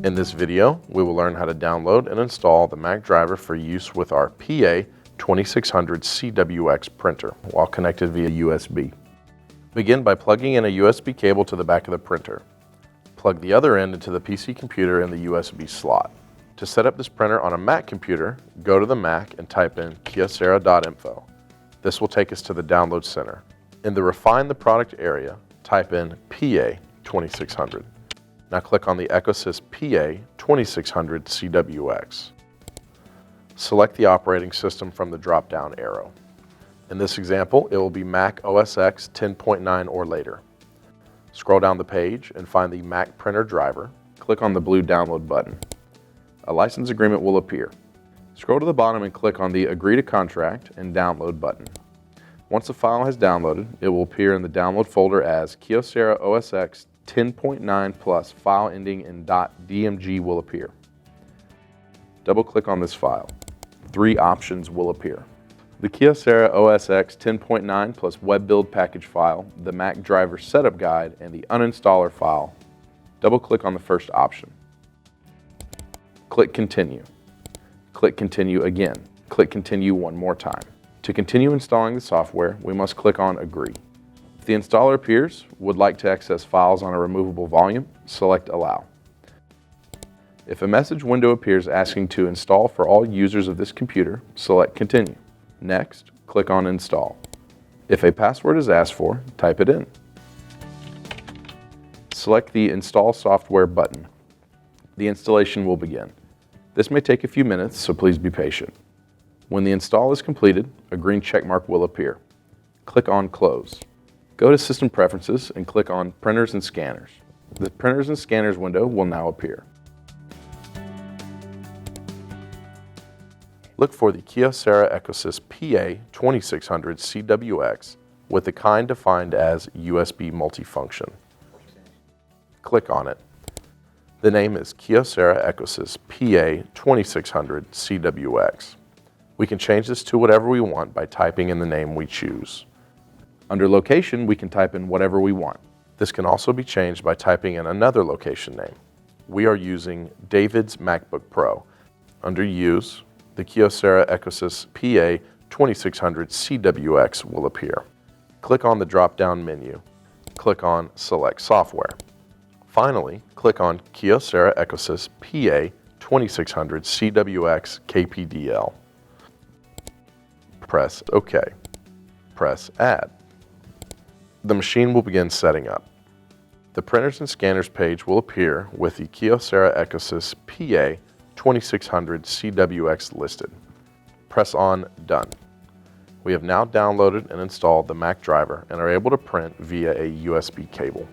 In this video, we will learn how to download and install the Mac driver for use with our PA2600cwx printer while connected via USB. Begin by plugging in a USB cable to the back of the printer. Plug the other end into the PC computer in the USB slot. To set up this printer on a Mac computer, go to the Mac and type in kyocera.info. This will take us to the Download Center. In the Refine the Product area, type in PA2600. Now click on the EcoSys PA2600cwx. Select the operating system from the drop-down arrow. In this example, it will be Mac OS X 10.9 or later. Scroll down the page and find the Mac printer driver. Click on the blue Download button. A license agreement will appear. Scroll to the bottom and click on the Agree to Contract and Download button. Once the file has downloaded, it will appear in the download folder as Kyocera OS X 10.9 plus file ending in .dmg will appear. Double-click on this file. 3 options will appear. The Kyocera OS X 10.9 plus web build package file, the Mac driver setup guide, and the uninstaller file. Double-click on the first option. Click Continue. Click Continue again. Click Continue one more time. To continue installing the software, we must click on Agree. If the installer appears, would like to access files on a removable volume, select Allow. If a message window appears asking to install for all users of this computer, select Continue. Next, click on Install. If a password is asked for, type it in. Select the Install Software button. The installation will begin. This may take a few minutes, so please be patient. When the install is completed, a green checkmark will appear. Click on Close. Go to System Preferences and click on Printers and Scanners. The Printers and Scanners window will now appear. Look for the Kyocera EcoSys PA2600cwx with the kind defined as USB multifunction. Click on it. The name is Kyocera EcoSys PA2600cwx. We can change this to whatever we want by typing in the name we choose. Under Location, we can type in whatever we want. This can also be changed by typing in another location name. We are using David's MacBook Pro. Under Use, the Kyocera EcoSys PA2600cwx will appear. Click on the drop-down menu. Click on Select Software. Finally, click on Kyocera EcoSys PA2600cwx KPDL. Press OK. Press Add. The machine will begin setting up. The Printers and Scanners page will appear with the Kyocera EcoSys PA2600cwx listed. Press on Done. We have now downloaded and installed the Mac driver and are able to print via a USB cable.